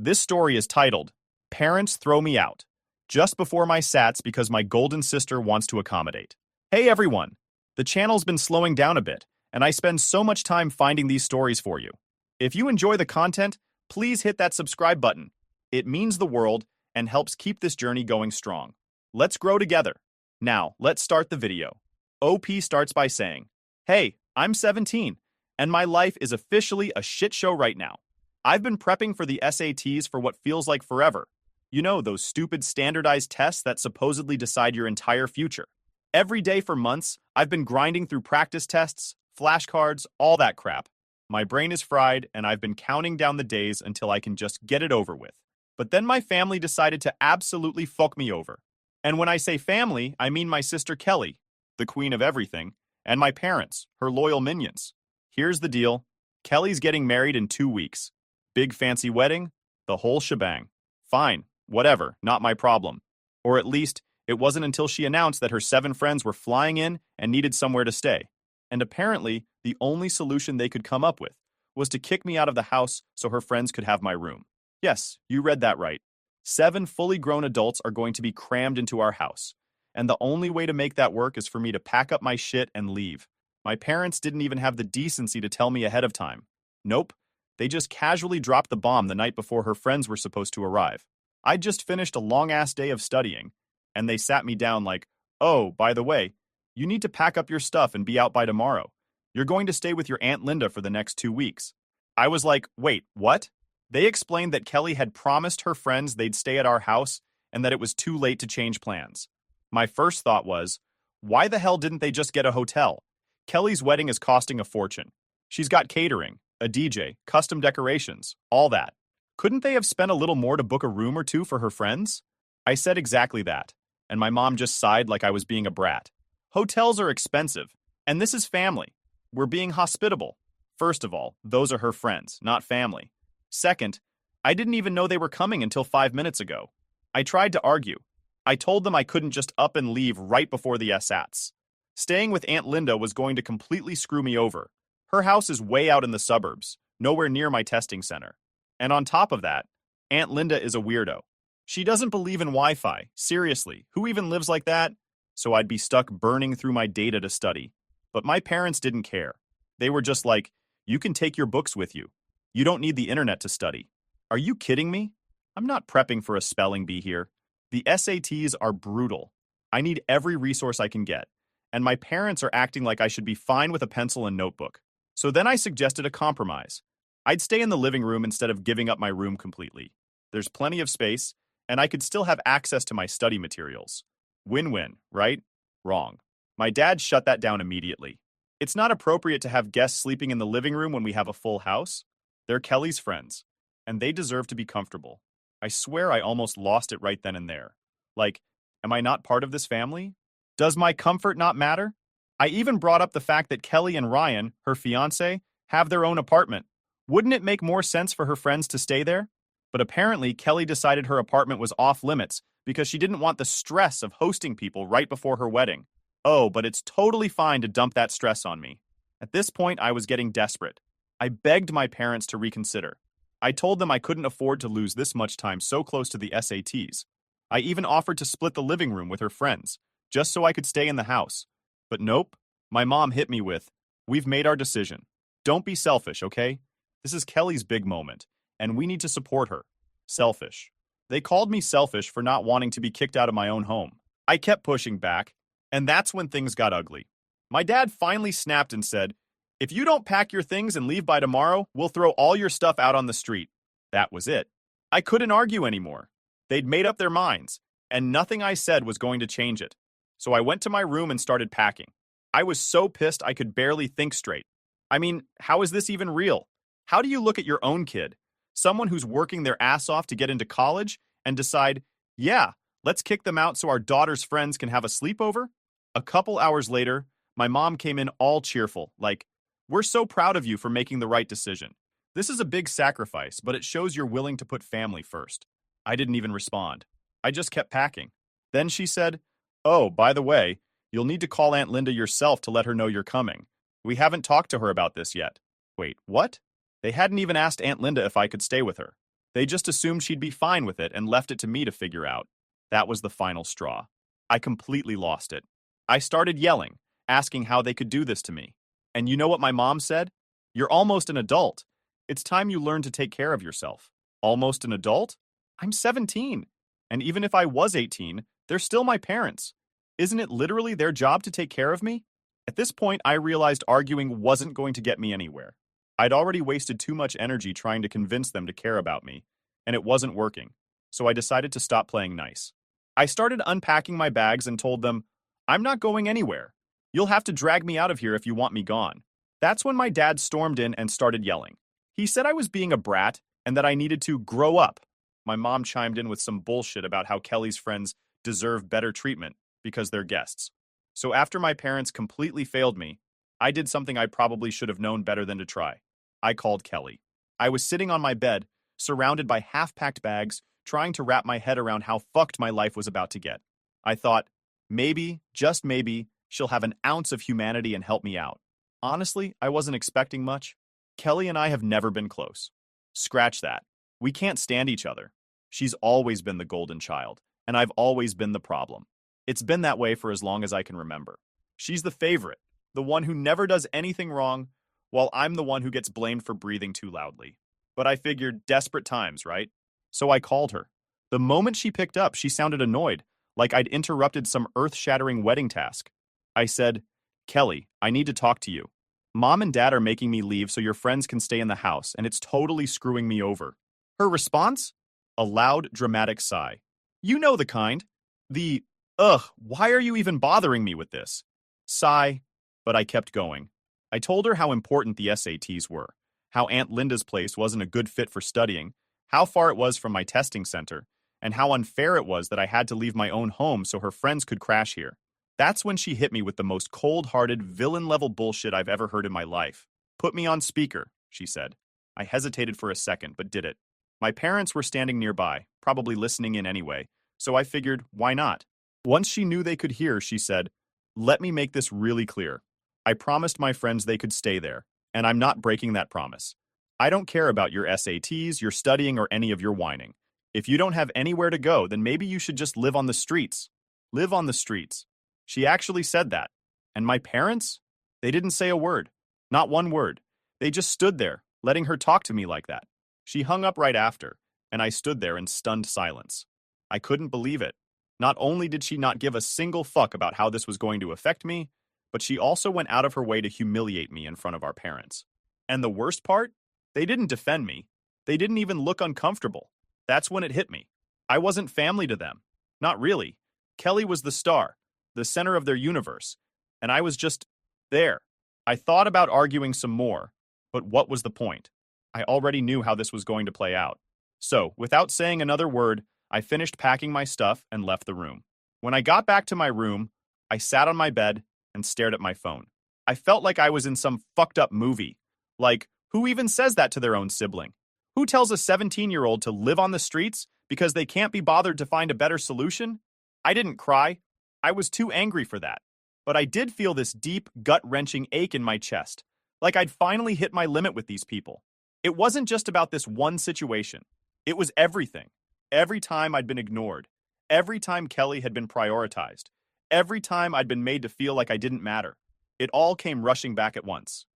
This story is titled, Parents Throw Me Out, just before my SATs because my golden sister wants to accommodate. Hey everyone! The channel's been slowing down a bit, and I spend so much time finding these stories for you. If you enjoy the content, please hit that subscribe button. It means the world and helps keep this journey going strong. Let's grow together. Now, let's start the video. OP starts by saying, Hey, I'm 17, and my life is officially a shit show right now. I've been prepping for the SATs for what feels like forever. You know, those stupid standardized tests that supposedly decide your entire future. Every day for months, I've been grinding through practice tests, flashcards, all that crap. My brain is fried, and I've been counting down the days until I can just get it over with. But then my family decided to absolutely fuck me over. And when I say family, I mean my sister Kelly, the queen of everything, and my parents, her loyal minions. Here's the deal. Kelly's getting married in 2 weeks. Big fancy wedding, the whole shebang. Fine, whatever, not my problem. Or at least, it wasn't until she announced that her 7 friends were flying in and needed somewhere to stay. And apparently, the only solution they could come up with was to kick me out of the house so her friends could have my room. Yes, you read that right. 7 fully grown adults are going to be crammed into our house. And the only way to make that work is for me to pack up my shit and leave. My parents didn't even have the decency to tell me ahead of time. Nope. They just casually dropped the bomb the night before her friends were supposed to arrive. I'd just finished a long-ass day of studying, and they sat me down like, oh, by the way, you need to pack up your stuff and be out by tomorrow. You're going to stay with your Aunt Linda for the next 2 weeks. I was like, wait, what? They explained that Kelly had promised her friends they'd stay at our house and that it was too late to change plans. My first thought was, why the hell didn't they just get a hotel? Kelly's wedding is costing a fortune. She's got catering, a DJ, custom decorations, all that. Couldn't they have spent a little more to book a room or two for her friends? I said exactly that, and my mom just sighed like I was being a brat. Hotels are expensive, and this is family. We're being hospitable. First of all, those are her friends, not family. Second, I didn't even know they were coming until 5 minutes ago. I tried to argue. I told them I couldn't just up and leave right before the SATs. Staying with Aunt Linda was going to completely screw me over. Her house is way out in the suburbs, nowhere near my testing center. And on top of that, Aunt Linda is a weirdo. She doesn't believe in Wi-Fi. Seriously, who even lives like that? So I'd be stuck burning through my data to study. But my parents didn't care. They were just like, you can take your books with you. You don't need the internet to study. Are you kidding me? I'm not prepping for a spelling bee here. The SATs are brutal. I need every resource I can get. And my parents are acting like I should be fine with a pencil and notebook. So then I suggested a compromise. I'd stay in the living room instead of giving up my room completely. There's plenty of space, and I could still have access to my study materials. Win-win, right? Wrong. My dad shut that down immediately. It's not appropriate to have guests sleeping in the living room when we have a full house. They're Kelly's friends, and they deserve to be comfortable. I swear I almost lost it right then and there. Like, am I not part of this family? Does my comfort not matter? I even brought up the fact that Kelly and Ryan, her fiancé, have their own apartment. Wouldn't it make more sense for her friends to stay there? But apparently, Kelly decided her apartment was off limits because she didn't want the stress of hosting people right before her wedding. Oh, but it's totally fine to dump that stress on me. At this point, I was getting desperate. I begged my parents to reconsider. I told them I couldn't afford to lose this much time so close to the SATs. I even offered to split the living room with her friends, just so I could stay in the house. But nope, my mom hit me with, we've made our decision. Don't be selfish, okay? This is Kelly's big moment, and we need to support her. Selfish. They called me selfish for not wanting to be kicked out of my own home. I kept pushing back, and that's when things got ugly. My dad finally snapped and said, if you don't pack your things and leave by tomorrow, we'll throw all your stuff out on the street. That was it. I couldn't argue anymore. They'd made up their minds, and nothing I said was going to change it. So I went to my room and started packing. I was so pissed I could barely think straight. I mean, how is this even real? How do you look at your own kid, someone who's working their ass off to get into college, and decide, yeah, let's kick them out so our daughter's friends can have a sleepover? A couple hours later, my mom came in all cheerful, like, we're so proud of you for making the right decision. This is a big sacrifice, but it shows you're willing to put family first. I didn't even respond. I just kept packing. Then she said, oh, by the way, you'll need to call Aunt Linda yourself to let her know you're coming. We haven't talked to her about this yet. Wait, what? They hadn't even asked Aunt Linda if I could stay with her. They just assumed she'd be fine with it and left it to me to figure out. That was the final straw. I completely lost it. I started yelling, asking how they could do this to me. And you know what my mom said? You're almost an adult. It's time you learn to take care of yourself. Almost an adult? I'm 17. And even if I was 18, they're still my parents. Isn't it literally their job to take care of me? At this point, I realized arguing wasn't going to get me anywhere. I'd already wasted too much energy trying to convince them to care about me, and it wasn't working, so I decided to stop playing nice. I started unpacking my bags and told them, I'm not going anywhere. You'll have to drag me out of here if you want me gone. That's when my dad stormed in and started yelling. He said I was being a brat and that I needed to grow up. My mom chimed in with some bullshit about how Kelly's friends deserve better treatment because they're guests. So after my parents completely failed me, I did something I probably should have known better than to try. I called Kelly. I was sitting on my bed, surrounded by half-packed bags, trying to wrap my head around how fucked my life was about to get. I thought, maybe, just maybe, she'll have an ounce of humanity and help me out. Honestly, I wasn't expecting much. Kelly and I have never been close. Scratch that. We can't stand each other. She's always been the golden child, and I've always been the problem. It's been that way for as long as I can remember. She's the favorite, the one who never does anything wrong, while I'm the one who gets blamed for breathing too loudly. But I figured desperate times, right? So I called her. The moment she picked up, she sounded annoyed, like I'd interrupted some earth-shattering wedding task. I said, Kelly, I need to talk to you. Mom and Dad are making me leave so your friends can stay in the house, and it's totally screwing me over. Her response? A loud, dramatic sigh. You know the kind. The, why are you even bothering me with this? Sigh, but I kept going. I told her how important the SATs were, how Aunt Linda's place wasn't a good fit for studying, how far it was from my testing center, and how unfair it was that I had to leave my own home so her friends could crash here. That's when she hit me with the most cold-hearted, villain-level bullshit I've ever heard in my life. Put me on speaker, she said. I hesitated for a second, but did it. My parents were standing nearby, probably listening in anyway, so I figured, why not? Once she knew they could hear, she said, let me make this really clear. I promised my friends they could stay there, and I'm not breaking that promise. I don't care about your SATs, your studying, or any of your whining. If you don't have anywhere to go, then maybe you should just live on the streets. Live on the streets. She actually said that. And my parents? They didn't say a word. Not one word. They just stood there, letting her talk to me like that. She hung up right after, and I stood there in stunned silence. I couldn't believe it. Not only did she not give a single fuck about how this was going to affect me, but she also went out of her way to humiliate me in front of our parents. And the worst part? They didn't defend me. They didn't even look uncomfortable. That's when it hit me. I wasn't family to them. Not really. Kelly was the star, the center of their universe, and I was just there. I thought about arguing some more, but what was the point? I already knew how this was going to play out. So, without saying another word, I finished packing my stuff and left the room. When I got back to my room, I sat on my bed and stared at my phone. I felt like I was in some fucked up movie. Like, who even says that to their own sibling? Who tells a 17-year-old to live on the streets because they can't be bothered to find a better solution? I didn't cry. I was too angry for that. But I did feel this deep, gut-wrenching ache in my chest, like I'd finally hit my limit with these people. It wasn't just about this one situation. It was everything. Every time I'd been ignored. Every time Kelly had been prioritized. Every time I'd been made to feel like I didn't matter. It all came rushing back at once.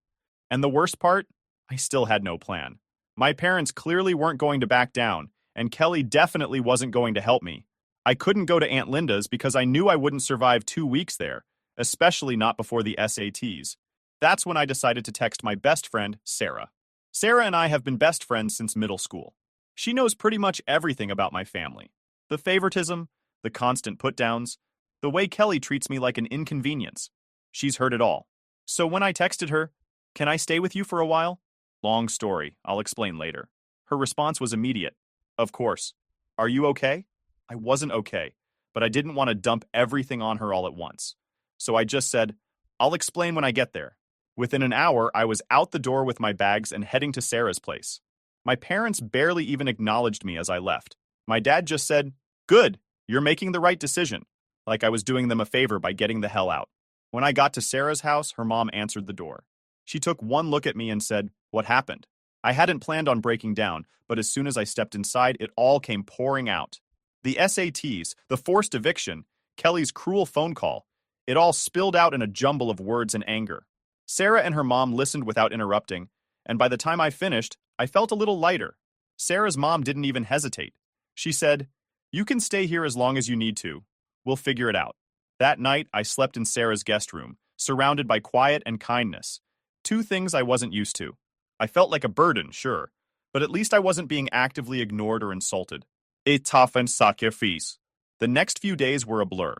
And the worst part? I still had no plan. My parents clearly weren't going to back down, and Kelly definitely wasn't going to help me. I couldn't go to Aunt Linda's because I knew I wouldn't survive 2 weeks there, especially not before the SATs. That's when I decided to text my best friend, Sarah. Sarah and I have been best friends since middle school. She knows pretty much everything about my family. The favoritism, the constant put-downs, the way Kelly treats me like an inconvenience. She's heard it all. So when I texted her, "Can I stay with you for a while?" Long story, I'll explain later. Her response was immediate. Of course. Are you okay? I wasn't okay, but I didn't want to dump everything on her all at once. So I just said, I'll explain when I get there. Within an hour, I was out the door with my bags and heading to Sarah's place. My parents barely even acknowledged me as I left. My dad just said, "Good, you're making the right decision," like I was doing them a favor by getting the hell out. When I got to Sarah's house, her mom answered the door. She took one look at me and said, "What happened?" I hadn't planned on breaking down, but as soon as I stepped inside, it all came pouring out. The SATs, the forced eviction, Kelly's cruel phone call. It all spilled out in a jumble of words and anger. Sarah and her mom listened without interrupting, and by the time I finished, I felt a little lighter. Sarah's mom didn't even hesitate. She said, "You can stay here as long as you need to. We'll figure it out." That night, I slept in Sarah's guest room, surrounded by quiet and kindness. Two things I wasn't used to. I felt like a burden, sure, but at least I wasn't being actively ignored or insulted. A toughened sacrifice. The next few days were a blur.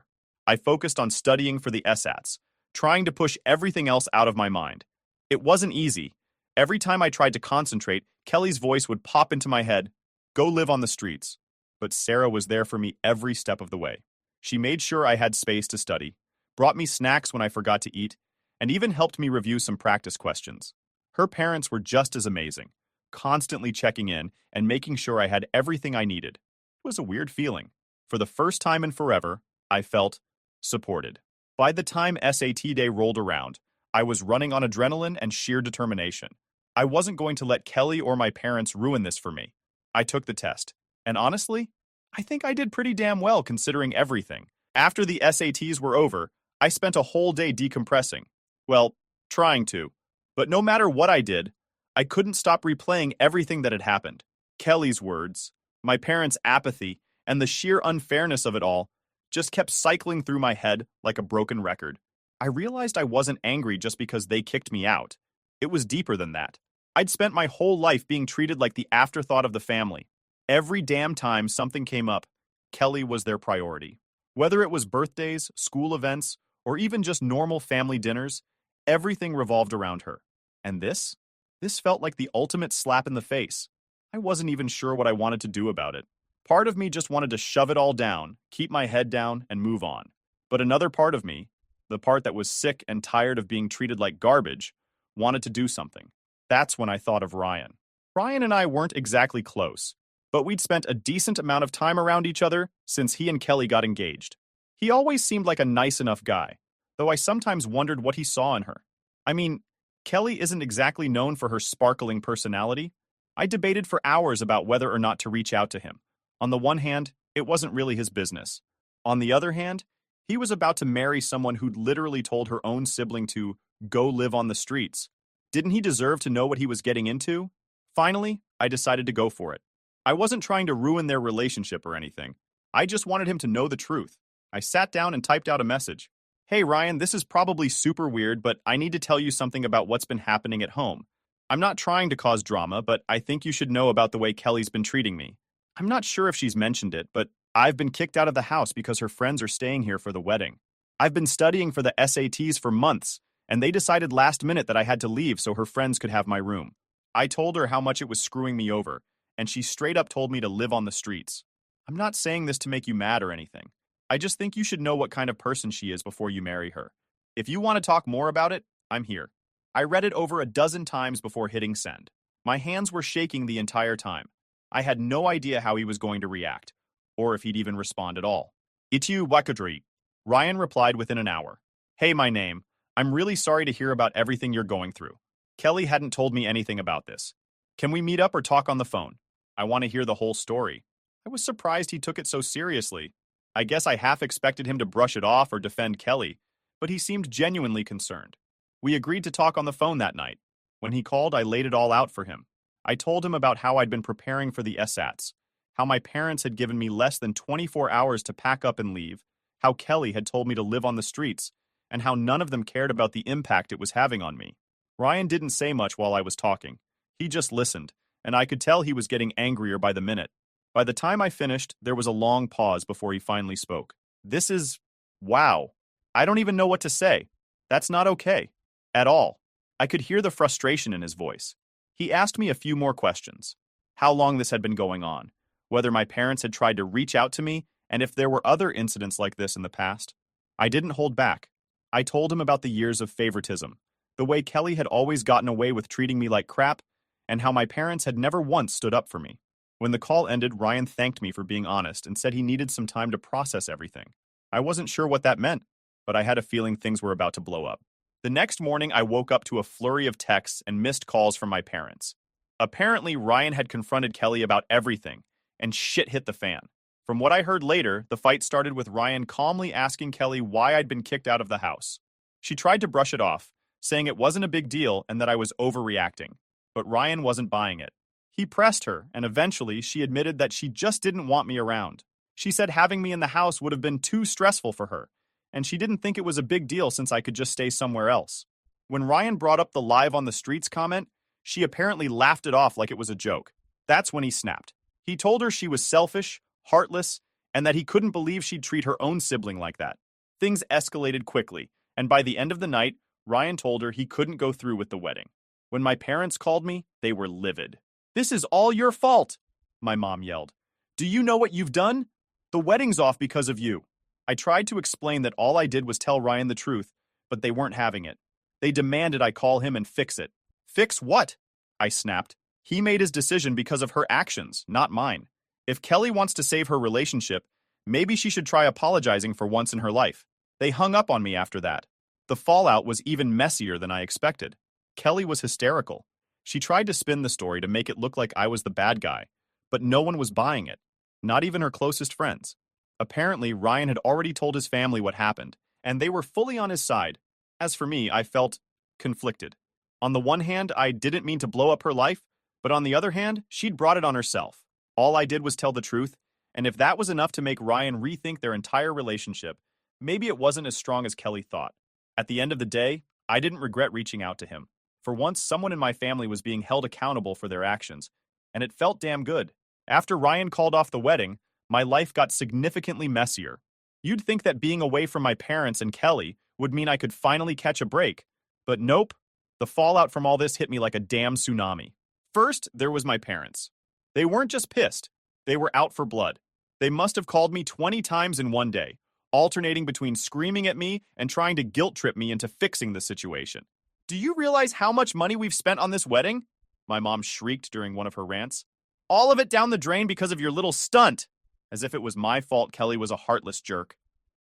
I focused on studying for the SATs, trying to push everything else out of my mind. It wasn't easy. Every time I tried to concentrate, Kelly's voice would pop into my head, "Go live on the streets." But Sarah was there for me every step of the way. She made sure I had space to study, brought me snacks when I forgot to eat, and even helped me review some practice questions. Her parents were just as amazing, constantly checking in and making sure I had everything I needed. It was a weird feeling. For the first time in forever, I felt supported. By the time SAT day rolled around, I was running on adrenaline and sheer determination. I wasn't going to let Kelly or my parents ruin this for me. I took the test, and honestly, I think I did pretty damn well considering everything. After the SATs were over, I spent a whole day decompressing. Well, trying to. But no matter what I did, I couldn't stop replaying everything that had happened. Kelly's words, my parents' apathy, and the sheer unfairness of it all just kept cycling through my head like a broken record. I realized I wasn't angry just because they kicked me out. It was deeper than that. I'd spent my whole life being treated like the afterthought of the family. Every damn time something came up, Kelly was their priority. Whether it was birthdays, school events, or even just normal family dinners, everything revolved around her. And this? This felt like the ultimate slap in the face. I wasn't even sure what I wanted to do about it. Part of me just wanted to shove it all down, keep my head down, and move on. But another part of me, the part that was sick and tired of being treated like garbage, wanted to do something. That's when I thought of Ryan. Ryan and I weren't exactly close, but we'd spent a decent amount of time around each other since he and Kelly got engaged. He always seemed like a nice enough guy, though I sometimes wondered what he saw in her. I mean, Kelly isn't exactly known for her sparkling personality. I debated for hours about whether or not to reach out to him. On the one hand, it wasn't really his business. On the other hand, he was about to marry someone who'd literally told her own sibling to go live on the streets. Didn't he deserve to know what he was getting into? Finally, I decided to go for it. I wasn't trying to ruin their relationship or anything. I just wanted him to know the truth. I sat down and typed out a message. "Hey Ryan, this is probably super weird, but I need to tell you something about what's been happening at home. I'm not trying to cause drama, but I think you should know about the way Kelly's been treating me. I'm not sure if she's mentioned it, but I've been kicked out of the house because her friends are staying here for the wedding. I've been studying for the SATs for months, and they decided last minute that I had to leave so her friends could have my room. I told her how much it was screwing me over, and she straight up told me to live on the streets. I'm not saying this to make you mad or anything. I just think you should know what kind of person she is before you marry her. If you want to talk more about it, I'm here." I read it over a dozen times before hitting send. My hands were shaking the entire time. I had no idea how he was going to react, or if he'd even respond at all. "Itu Wakadri," Ryan replied within an hour. "Hey, my name. I'm really sorry to hear about everything you're going through. Kelly hadn't told me anything about this. Can we meet up or talk on the phone? I want to hear the whole story." I was surprised he took it so seriously. I guess I half expected him to brush it off or defend Kelly, but he seemed genuinely concerned. We agreed to talk on the phone that night. When he called, I laid it all out for him. I told him about how I'd been preparing for the SATs, how my parents had given me less than 24 hours to pack up and leave, how Kelly had told me to live on the streets, and how none of them cared about the impact it was having on me. Ryan didn't say much while I was talking. He just listened, and I could tell he was getting angrier by the minute. By the time I finished, there was a long pause before he finally spoke. "This is... wow. I don't even know what to say. That's not okay. At all." I could hear the frustration in his voice. He asked me a few more questions. How long this had been going on, whether my parents had tried to reach out to me, and if there were other incidents like this in the past. I didn't hold back. I told him about the years of favoritism, the way Kelly had always gotten away with treating me like crap, and how my parents had never once stood up for me. When the call ended, Ryan thanked me for being honest and said he needed some time to process everything. I wasn't sure what that meant, but I had a feeling things were about to blow up. The next morning, I woke up to a flurry of texts and missed calls from my parents. Apparently, Ryan had confronted Kelly about everything, and shit hit the fan. From what I heard later, the fight started with Ryan calmly asking Kelly why I'd been kicked out of the house. She tried to brush it off, saying it wasn't a big deal and that I was overreacting. But Ryan wasn't buying it. He pressed her, and eventually she admitted that she just didn't want me around. She said having me in the house would have been too stressful for her, and she didn't think it was a big deal since I could just stay somewhere else. When Ryan brought up the live on the streets comment, she apparently laughed it off like it was a joke. That's when he snapped. He told her she was selfish, heartless, and that he couldn't believe she'd treat her own sibling like that. Things escalated quickly, and by the end of the night, Ryan told her he couldn't go through with the wedding. When my parents called me, they were livid. "This is all your fault," my mom yelled. "Do you know what you've done? The wedding's off because of you." I tried to explain that all I did was tell Ryan the truth, but they weren't having it. They demanded I call him and fix it. "Fix what?" I snapped. "He made his decision because of her actions, not mine. If Kelly wants to save her relationship, maybe she should try apologizing for once in her life." They hung up on me after that. The fallout was even messier than I expected. Kelly was hysterical. She tried to spin the story to make it look like I was the bad guy, but no one was buying it, not even her closest friends. Apparently, Ryan had already told his family what happened, and they were fully on his side. As for me, I felt conflicted. On the one hand, I didn't mean to blow up her life, but on the other hand, she'd brought it on herself. All I did was tell the truth, and if that was enough to make Ryan rethink their entire relationship, maybe it wasn't as strong as Kelly thought. At the end of the day, I didn't regret reaching out to him. For once, someone in my family was being held accountable for their actions, and it felt damn good. After Ryan called off the wedding, my life got significantly messier. You'd think that being away from my parents and Kelly would mean I could finally catch a break, but nope. The fallout from all this hit me like a damn tsunami. First, there was my parents. They weren't just pissed, they were out for blood. They must have called me 20 times in one day, alternating between screaming at me and trying to guilt trip me into fixing the situation. "Do you realize how much money we've spent on this wedding?" my mom shrieked during one of her rants. "All of it down the drain because of your little stunt." As if it was my fault Kelly was a heartless jerk.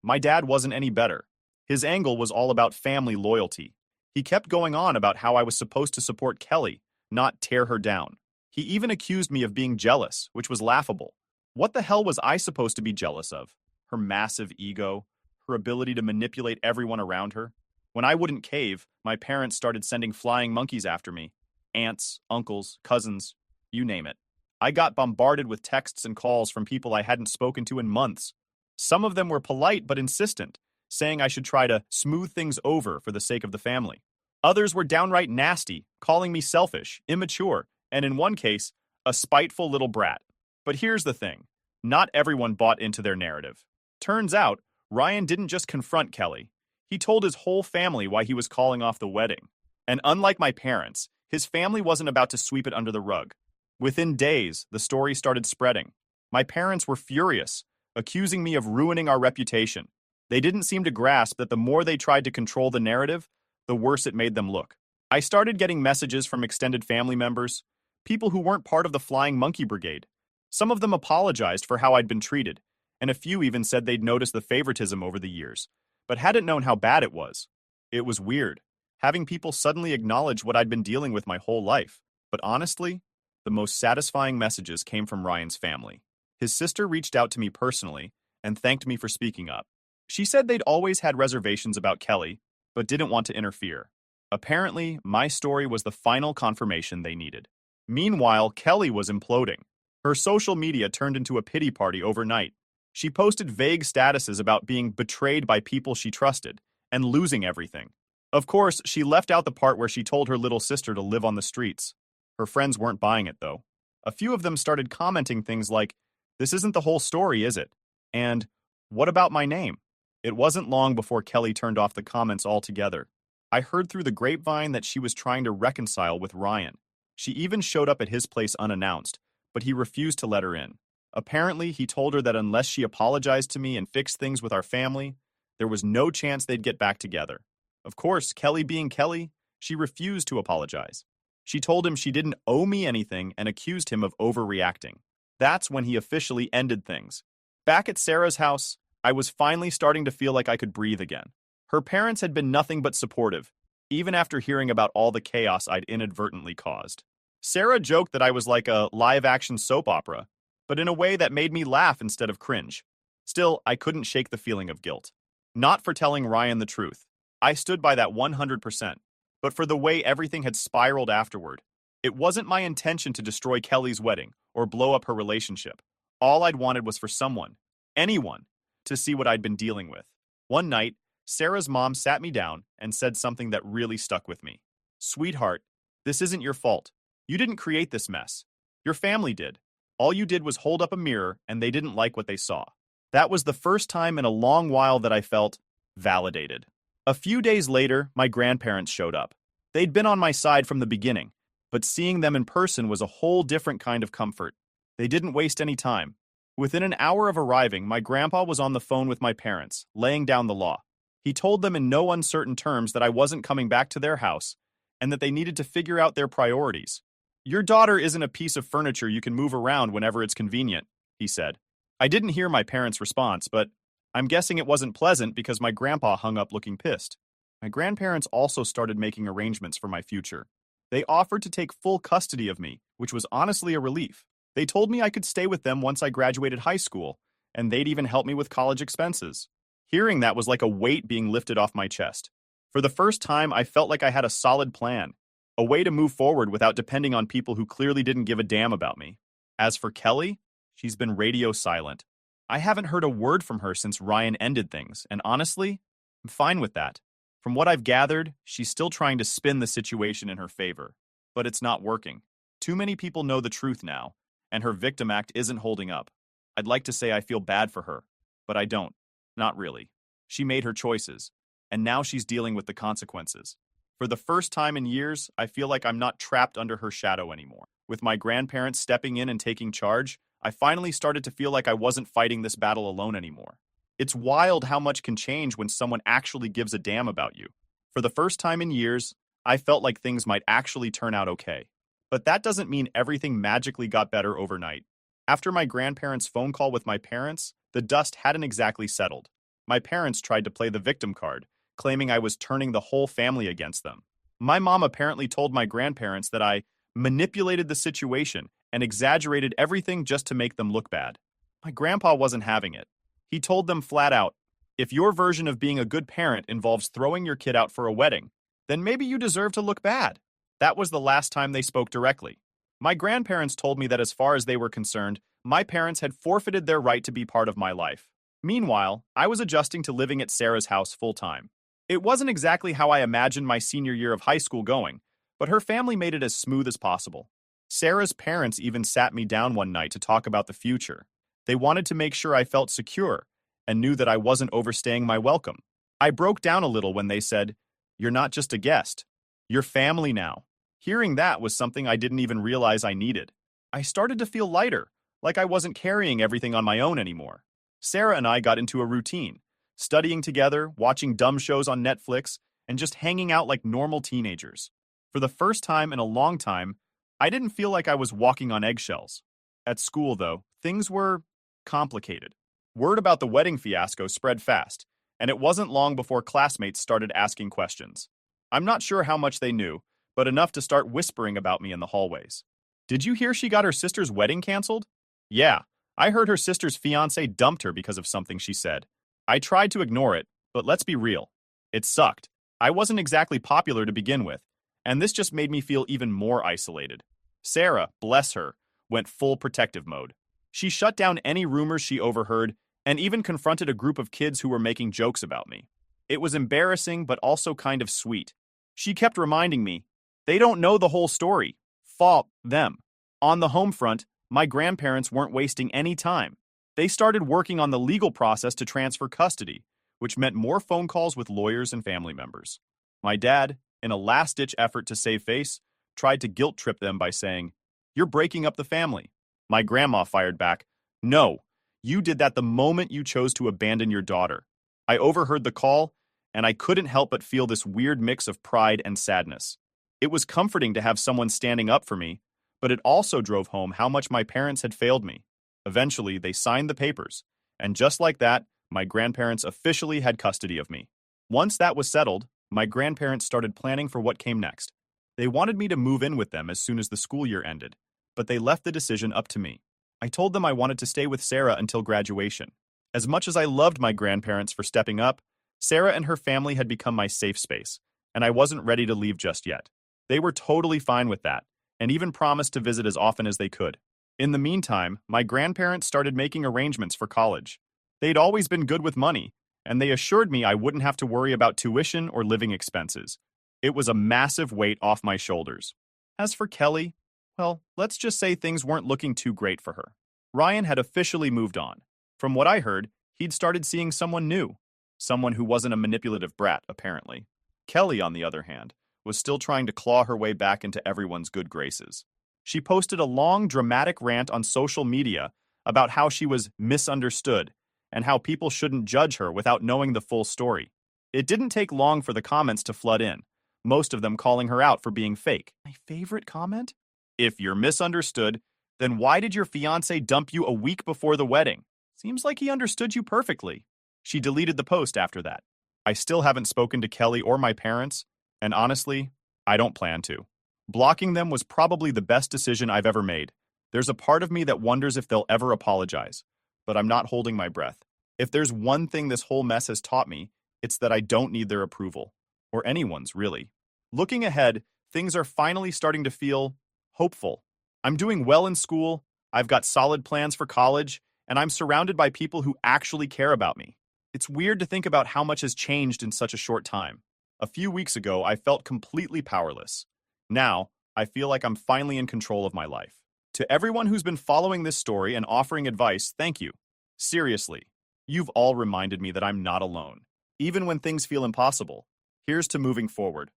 My dad wasn't any better. His angle was all about family loyalty. He kept going on about how I was supposed to support Kelly, not tear her down. He even accused me of being jealous, which was laughable. What the hell was I supposed to be jealous of? Her massive ego? Her ability to manipulate everyone around her? When I wouldn't cave, my parents started sending flying monkeys after me. Aunts, uncles, cousins, you name it. I got bombarded with texts and calls from people I hadn't spoken to in months. Some of them were polite but insistent, saying I should try to smooth things over for the sake of the family. Others were downright nasty, calling me selfish, immature, and in one case, a spiteful little brat. But here's the thing. Not everyone bought into their narrative. Turns out, Ryan didn't just confront Kelly. He told his whole family why he was calling off the wedding. And unlike my parents, his family wasn't about to sweep it under the rug. Within days, the story started spreading. My parents were furious, accusing me of ruining our reputation. They didn't seem to grasp that the more they tried to control the narrative, the worse it made them look. I started getting messages from extended family members, people who weren't part of the Flying Monkey Brigade. Some of them apologized for how I'd been treated, and a few even said they'd noticed the favoritism over the years, but hadn't known how bad it was. It was weird, having people suddenly acknowledge what I'd been dealing with my whole life. But honestly, the most satisfying messages came from Ryan's family. His sister reached out to me personally and thanked me for speaking up. She said they'd always had reservations about Kelly, but didn't want to interfere. Apparently, my story was the final confirmation they needed. Meanwhile, Kelly was imploding. Her social media turned into a pity party overnight. She posted vague statuses about being betrayed by people she trusted and losing everything. Of course, she left out the part where she told her little sister to live on the streets. Her friends weren't buying it, though. A few of them started commenting things like, "This isn't the whole story, is it?" And, "What about my name?" It wasn't long before Kelly turned off the comments altogether. I heard through the grapevine that she was trying to reconcile with Ryan. She even showed up at his place unannounced, but he refused to let her in. Apparently, he told her that unless she apologized to me and fixed things with our family, there was no chance they'd get back together. Of course, Kelly being Kelly, she refused to apologize. She told him she didn't owe me anything and accused him of overreacting. That's when he officially ended things. Back at Sarah's house, I was finally starting to feel like I could breathe again. Her parents had been nothing but supportive, even after hearing about all the chaos I'd inadvertently caused. Sarah joked that I was like a live-action soap opera, but in a way that made me laugh instead of cringe. Still, I couldn't shake the feeling of guilt. Not for telling Ryan the truth. I stood by that 100%, but for the way everything had spiraled afterward. It wasn't my intention to destroy Kelly's wedding or blow up her relationship. All I'd wanted was for someone, anyone, to see what I'd been dealing with. One night, Sarah's mom sat me down and said something that really stuck with me. Sweetheart, this isn't your fault. You didn't create this mess. Your family did. All you did was hold up a mirror and they didn't like what they saw. That was the first time in a long while that I felt validated. A few days later, my grandparents showed up. They'd been on my side from the beginning, but seeing them in person was a whole different kind of comfort. They didn't waste any time. Within an hour of arriving, my grandpa was on the phone with my parents, laying down the law. He told them in no uncertain terms that I wasn't coming back to their house and that they needed to figure out their priorities. Your daughter isn't a piece of furniture you can move around whenever it's convenient, he said. I didn't hear my parents' response, but I'm guessing it wasn't pleasant because my grandpa hung up looking pissed. My grandparents also started making arrangements for my future. They offered to take full custody of me, which was honestly a relief. They told me I could stay with them once I graduated high school, and they'd even help me with college expenses. Hearing that was like a weight being lifted off my chest. For the first time, I felt like I had a solid plan, a way to move forward without depending on people who clearly didn't give a damn about me. As for Kelly, she's been radio silent. I haven't heard a word from her since Ryan ended things, and honestly, I'm fine with that. From what I've gathered, she's still trying to spin the situation in her favor, but it's not working. Too many people know the truth now, and her victim act isn't holding up. I'd like to say I feel bad for her, but I don't. Not really. She made her choices, and now she's dealing with the consequences. For the first time in years, I feel like I'm not trapped under her shadow anymore. With my grandparents stepping in and taking charge, I finally started to feel like I wasn't fighting this battle alone anymore. It's wild how much can change when someone actually gives a damn about you. For the first time in years, I felt like things might actually turn out okay. But that doesn't mean everything magically got better overnight. After my grandparents' phone call with my parents, the dust hadn't exactly settled. My parents tried to play the victim card, claiming I was turning the whole family against them. My mom apparently told my grandparents that I manipulated the situation and exaggerated everything just to make them look bad. My grandpa wasn't having it. He told them flat out, if your version of being a good parent involves throwing your kid out for a wedding, then maybe you deserve to look bad. That was the last time they spoke directly. My grandparents told me that as far as they were concerned, my parents had forfeited their right to be part of my life. Meanwhile, I was adjusting to living at Sarah's house full-time. It wasn't exactly how I imagined my senior year of high school going, but her family made it as smooth as possible. Sarah's parents even sat me down one night to talk about the future. They wanted to make sure I felt secure and knew that I wasn't overstaying my welcome. I broke down a little when they said, "You're not just a guest. You're family now." Hearing that was something I didn't even realize I needed. I started to feel lighter, like I wasn't carrying everything on my own anymore. Sarah and I got into a routine, studying together, watching dumb shows on Netflix, and just hanging out like normal teenagers. For the first time in a long time, I didn't feel like I was walking on eggshells. At school, though, things were complicated. Word about the wedding fiasco spread fast, and it wasn't long before classmates started asking questions. I'm not sure how much they knew, but enough to start whispering about me in the hallways. Did you hear she got her sister's wedding canceled? Yeah, I heard her sister's fiance dumped her because of something she said. I tried to ignore it, but let's be real. It sucked. I wasn't exactly popular to begin with, and this just made me feel even more isolated. Sarah, bless her, went full protective mode. She shut down any rumors she overheard and even confronted a group of kids who were making jokes about me. It was embarrassing, but also kind of sweet. She kept reminding me, they don't know the whole story. Fault them. On the home front, my grandparents weren't wasting any time. They started working on the legal process to transfer custody, which meant more phone calls with lawyers and family members. My dad, in a last-ditch effort to save face, tried to guilt-trip them by saying, "You're breaking up the family." My grandma fired back, "No, you did that the moment you chose to abandon your daughter." I overheard the call, and I couldn't help but feel this weird mix of pride and sadness. It was comforting to have someone standing up for me, but it also drove home how much my parents had failed me. Eventually, they signed the papers, and just like that, my grandparents officially had custody of me. Once that was settled, my grandparents started planning for what came next. They wanted me to move in with them as soon as the school year ended, but they left the decision up to me. I told them I wanted to stay with Sarah until graduation. As much as I loved my grandparents for stepping up, Sarah and her family had become my safe space, and I wasn't ready to leave just yet. They were totally fine with that, and even promised to visit as often as they could. In the meantime, my grandparents started making arrangements for college. They'd always been good with money, and they assured me I wouldn't have to worry about tuition or living expenses. It was a massive weight off my shoulders. As for Kelly, well, let's just say things weren't looking too great for her. Ryan had officially moved on. From what I heard, he'd started seeing someone new. Someone who wasn't a manipulative brat, apparently. Kelly, on the other hand, was still trying to claw her way back into everyone's good graces. She posted a long, dramatic rant on social media about how she was misunderstood and how people shouldn't judge her without knowing the full story. It didn't take long for the comments to flood in, most of them calling her out for being fake. My favorite comment? If you're misunderstood, then why did your fiancé dump you a week before the wedding? Seems like he understood you perfectly. She deleted the post after that. I still haven't spoken to Kelly or my parents, and honestly, I don't plan to. Blocking them was probably the best decision I've ever made. There's a part of me that wonders if they'll ever apologize, but I'm not holding my breath. If there's one thing this whole mess has taught me, it's that I don't need their approval. Or anyone's, really. Looking ahead, things are finally starting to feel hopeful. I'm doing well in school, I've got solid plans for college, and I'm surrounded by people who actually care about me. It's weird to think about how much has changed in such a short time. A few weeks ago, I felt completely powerless. Now, I feel like I'm finally in control of my life. To everyone who's been following this story and offering advice, thank you. Seriously, you've all reminded me that I'm not alone. Even when things feel impossible. Here's to moving forward.